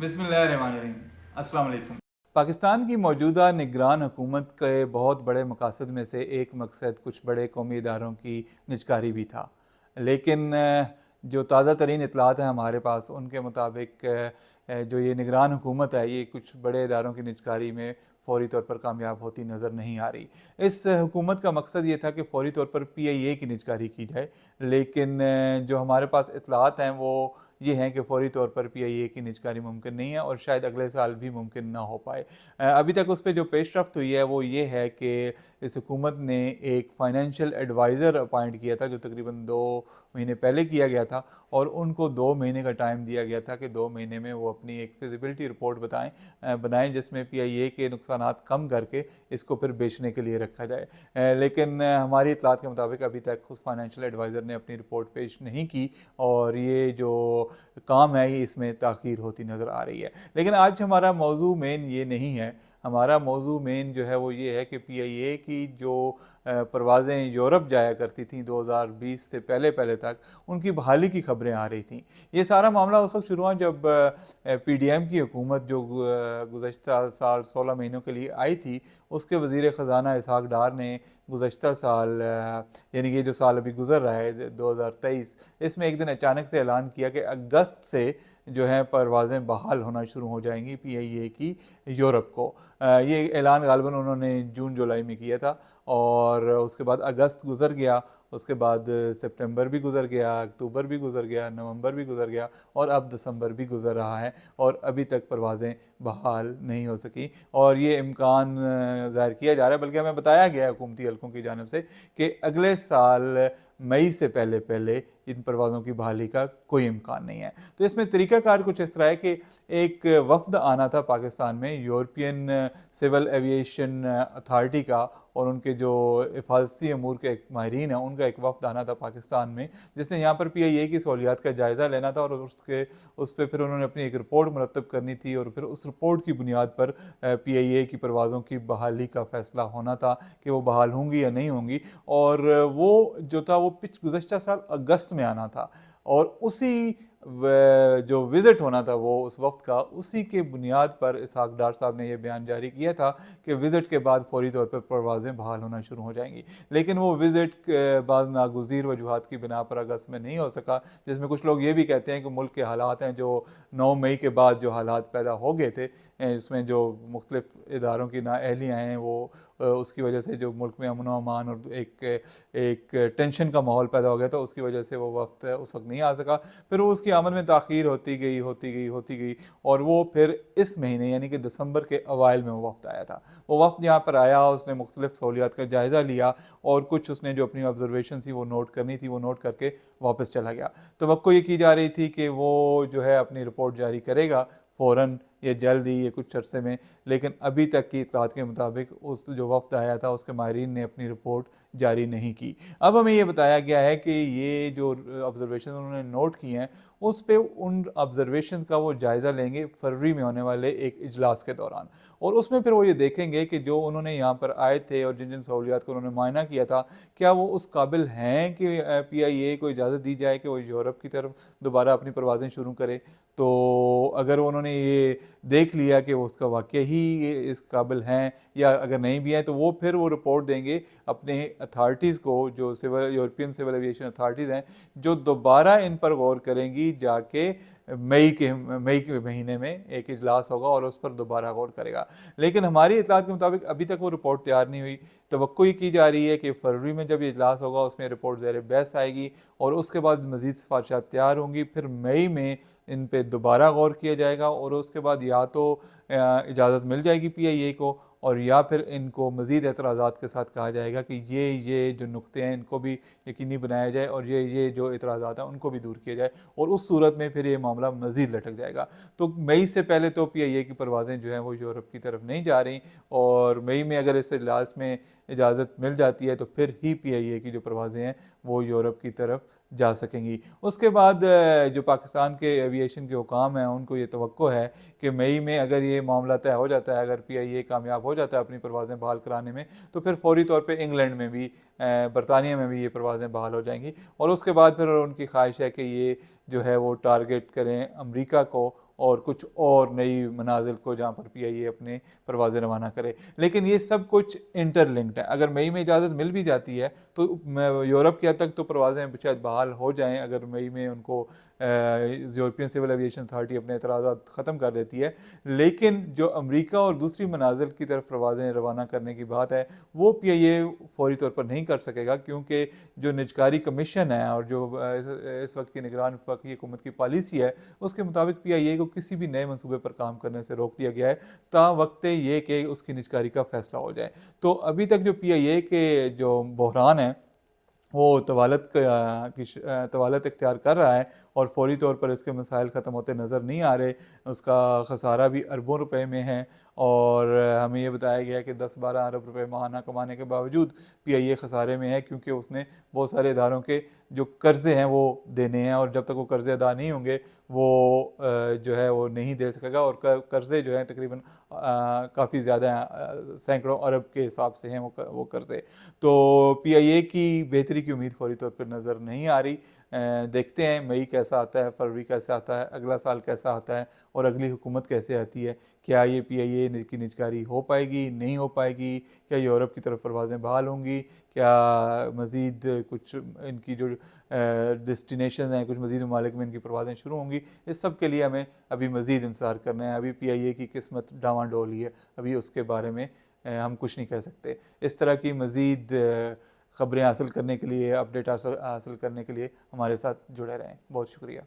بسم اللہ الرحمن الرحیم۔ السلام علیکم۔ پاکستان کی موجودہ نگران حکومت کے بہت بڑے مقاصد میں سے ایک مقصد کچھ بڑے قومی اداروں کی نجکاری بھی تھا، لیکن جو تازہ ترین اطلاعات ہیں ہمارے پاس ان کے مطابق جو یہ نگران حکومت ہے یہ کچھ بڑے اداروں کی نجکاری میں فوری طور پر کامیاب ہوتی نظر نہیں آ رہی۔ اس حکومت کا مقصد یہ تھا کہ فوری طور پر پی آئی اے کی نجکاری کی جائے، لیکن جو ہمارے پاس اطلاعات ہیں وہ یہ ہیں کہ فوری طور پر پی آئی اے کی نجکاری ممکن نہیں ہے اور شاید اگلے سال بھی ممکن نہ ہو پائے۔ ابھی تک اس پہ جو پیش رفت ہوئی ہے وہ یہ ہے کہ اس حکومت نے ایک فائنینشیل ایڈوائزر اپائنٹ کیا تھا جو تقریباً 2 مہینے پہلے کیا گیا تھا، اور ان کو 2 مہینے کا ٹائم دیا گیا تھا کہ 2 مہینے میں وہ اپنی ایک فیزیبلٹی رپورٹ بنائیں جس میں پی آئی اے کے نقصانات کم کر کے اس کو پھر بیچنے کے لیے رکھا جائے، لیکن ہماری اطلاعات کے مطابق ابھی تک اس فائنینشیل ایڈوائزر نے اپنی رپورٹ پیش نہیں کی اور یہ جو کام ہے اس میں تاخیر ہوتی نظر آ رہی ہے۔ لیکن آج ہمارا موضوع مین یہ نہیں ہے، ہمارا موضوع مین جو ہے وہ یہ ہے کہ پی آئی اے کی جو پروازیں یورپ جایا کرتی تھیں 2020 سے پہلے تک، ان کی بحالی کی خبریں آ رہی تھیں۔ یہ سارا معاملہ اس وقت شروع ہوا جب پی ڈی ایم کی حکومت جو گزشتہ سال 16 مہینوں کے لیے آئی تھی، اس کے وزیر خزانہ اسحاق ڈار نے گزشتہ سال یعنی یہ جو سال ابھی گزر رہا ہے 2023، اس میں ایک دن اچانک سے اعلان کیا کہ اگست سے جو ہے پروازیں بحال ہونا شروع ہو جائیں گی پی آئی اے کی یورپ کو۔ یہ اعلان غالباً انہوں نے جون جولائی میں کیا تھا، اور اس کے بعد اگست گزر گیا، اس کے بعد سپٹمبر بھی گزر گیا، اکتوبر بھی گزر گیا، نومبر بھی گزر گیا، اور اب دسمبر بھی گزر رہا ہے، اور ابھی تک پروازیں بحال نہیں ہو سکی۔ اور یہ امکان ظاہر کیا جا رہا ہے، بلکہ ہمیں بتایا گیا ہے حکومتی حلقوں کی جانب سے کہ اگلے سال مئی سے پہلے ان پروازوں کی بحالی کا کوئی امکان نہیں ہے۔ تو اس میں طریقہ کار کچھ اس طرح ہے کہ ایک وفد آنا تھا پاکستان میں یورپین سول ایویشن اتھارٹی کا، اور ان کے جو حفاظتی امور کے ماہرین ہیں ان کا ایک وفد آنا تھا پاکستان میں، جس نے یہاں پر پی آئی اے کی سہولیات کا جائزہ لینا تھا، اور اس پہ پھر انہوں نے اپنی ایک رپورٹ مرتب کرنی تھی، اور پھر اس رپورٹ کی بنیاد پر پی آئی اے کی پروازوں کی بحالی کا فیصلہ ہونا تھا کہ وہ بحال ہوں گی یا نہیں ہوں گی۔ اور وہ جو تھا وہ گزشتہ سال اگست میں آنا تھا، اور اسی جو وزٹ ہونا تھا وہ اس وقت کا، اسی کے بنیاد پر اسحاق ڈار صاحب نے یہ بیان جاری کیا تھا کہ وزٹ کے بعد فوری طور پر پروازیں بحال ہونا شروع ہو جائیں گی۔ لیکن وہ وزٹ بعض ناگزیر وجوہات کی بنا پر اگست میں نہیں ہو سکا، جس میں کچھ لوگ یہ بھی کہتے ہیں کہ ملک کے حالات ہیں جو 9 مئی کے بعد جو حالات پیدا ہو گئے تھے، اس میں جو مختلف اداروں کی نااہلیاں ہیں وہ اس کی وجہ سے جو ملک میں امن و امان اور ایک ٹینشن کا ماحول پیدا ہو گیا تھا، اس کی وجہ سے وہ وقت اس وقت نہیں آ سکا۔ پھر وہ اس کی آمد میں تاخیر ہوتی گئی، اور وہ پھر اس مہینے یعنی کہ دسمبر کے اوائل میں وہ وفد آیا تھا۔ وہ وفد یہاں پر آیا، اس نے مختلف سہولیات کا جائزہ لیا، اور کچھ اس نے جو اپنی آبزرویشن تھی وہ نوٹ کرنی تھی وہ نوٹ کر کے واپس چلا گیا۔ توقع یہ کی جا رہی تھی کہ وہ جو ہے اپنی رپورٹ جاری کرے گا فوراً یا جلد ہی یا کچھ عرصے میں، لیکن ابھی تک کی اطلاعات کے مطابق اس جو وفد آیا تھا اس کے ماہرین نے اپنی رپورٹ جاری نہیں کی۔ اب ہمیں یہ بتایا گیا ہے کہ یہ جو آبزرویشن انہوں نے نوٹ کی ہیں اس پہ ان آبزرویشن کا وہ جائزہ لیں گے فروری میں ہونے والے ایک اجلاس کے دوران، اور اس میں پھر وہ یہ دیکھیں گے کہ جو انہوں نے یہاں پر آئے تھے اور جن سہولیات کو انہوں نے معائنہ کیا تھا کیا وہ اس قابل ہیں کہ پی آئی اے کو اجازت دی جائے کہ وہ یورپ کی طرف دوبارہ اپنی پروازیں شروع کرے۔ تو اگر انہوں نے یہ دیکھ لیا کہ وہ اس کا واقعی ہی اس قابل ہیں، یا اگر نہیں بھی ہیں، تو وہ پھر وہ رپورٹ دیں گے اپنے اتھارٹیز کو جو یورپین سول ایویشن اتھارٹیز ہیں، جو دوبارہ ان پر غور کریں گی جا کے مئی کے مہینے میں ایک اجلاس ہوگا اور اس پر دوبارہ غور کرے گا۔ لیکن ہماری اطلاعات کے مطابق ابھی تک وہ رپورٹ تیار نہیں ہوئی۔ توقع یہ کی جا رہی ہے کہ فروری میں جب یہ اجلاس ہوگا اس میں رپورٹ زیر بحث آئے گی، اور اس کے بعد مزید سفارشات تیار ہوں گی، پھر مئی میں ان پہ دوبارہ غور کیا جائے گا، اور اس کے بعد یا تو اجازت مل جائے گی پی آئی اے کو، اور یا پھر ان کو مزید اعتراضات کے ساتھ کہا جائے گا کہ یہ جو نقطے ہیں ان کو بھی یقینی بنایا جائے، اور یہ جو اعتراضات ہیں ان کو بھی دور کیا جائے، اور اس صورت میں پھر یہ معاملہ مزید لٹک جائے گا۔ تو مئی سے پہلے تو پی آئی اے کی پروازیں جو ہیں وہ یورپ کی طرف نہیں جا رہی، اور مئی میں اگر اس اجلاس میں اجازت مل جاتی ہے تو پھر ہی پی آئی اے کی جو پروازیں ہیں وہ یورپ کی طرف جا سکیں گی۔ اس کے بعد جو پاکستان کے ایویشن کے حکام ہیں ان کو یہ توقع ہے کہ مئی میں اگر یہ معاملہ طے ہو جاتا ہے، اگر پی آئی اے کامیاب ہو جاتا ہے اپنی پروازیں بحال کرانے میں، تو پھر فوری طور پہ انگلینڈ میں بھی برطانیہ میں بھی یہ پروازیں بحال ہو جائیں گی، اور اس کے بعد پھر ان کی خواہش ہے کہ یہ جو ہے وہ ٹارگٹ کریں امریکہ کو، اور کچھ اور نئی منازل کو جہاں پر پی آئی اے اپنے پروازیں روانہ کرے. لیکن یہ سب کچھ انٹر لنکڈ ہے. اگر مئی میں اجازت مل بھی جاتی ہے تو یورپ کے حد تک تو پروازیں شاید بحال ہو جائیں اگر مئی میں ان کو یورپین سول ایویشن اتھارٹی اپنے اعتراضات ختم کر دیتی ہے. لیکن جو امریکہ اور دوسری منازل کی طرف پروازیں روانہ کرنے کی بات ہے وہ پی آئی اے فوری طور پر نہیں کر سکے گا, کیونکہ جو نجکاری کمیشن ہے اور جو اس وقت کی نگران وفاقی حکومت کی پالیسی ہے اس کے مطابق پی آئی اے کو کسی بھی نئے منصوبے پر کام کرنے سے روک دیا گیا ہے تا وقت یہ کہ اس کی نجکاری کا فیصلہ ہو جائے. تو ابھی تک جو پی آئی اے کے جو بحران ہے وہ طوالت اختیار کر رہا ہے اور فوری طور پر اس کے مسائل ختم ہوتے نظر نہیں آ رہے. اس کا خسارہ بھی اربوں روپے میں ہے اور ہمیں یہ بتایا گیا کہ 10-12 ارب روپے ماہانہ کمانے کے باوجود پی آئی اے خسارے میں ہے, کیونکہ اس نے بہت سارے اداروں کے جو قرضے ہیں وہ دینے ہیں اور جب تک وہ قرضے ادا نہیں ہوں گے وہ جو ہے وہ نہیں دے سکے گا. اور قرضے جو ہیں تقریباً کافی زیادہ ہیں, سینکڑوں ارب کے حساب سے ہیں وہ قرضے. تو پی آئی اے کی بہتری کی امید فوری طور پر نظر نہیں آ رہی. دیکھتے ہیں مئی کیسا آتا ہے, فروری کیسا آتا ہے, اگلا سال کیسا آتا ہے اور اگلی حکومت کیسے آتی ہے. کیا یہ پی آئی اے کی نجکاری ہو پائے گی, نہیں ہو پائے گی, کیا یورپ کی طرف پروازیں بحال ہوں گی, کیا مزید کچھ ان کی جو ڈیسٹینیشنز ہیں کچھ مزید ممالک میں ان کی پروازیں شروع ہوں گی. اس سب کے لیے ہمیں ابھی مزید انتظار کرنا ہے. ابھی پی آئی اے کی قسمت ڈاواں ڈول ہی ہے, ابھی اس کے بارے میں ہم کچھ نہیں کہہ سکتے. اس طرح کی مزید خبریں حاصل کرنے کے لیے, اپڈیٹ حاصل کرنے کے لیے ہمارے ساتھ جڑے رہیں. بہت شکریہ.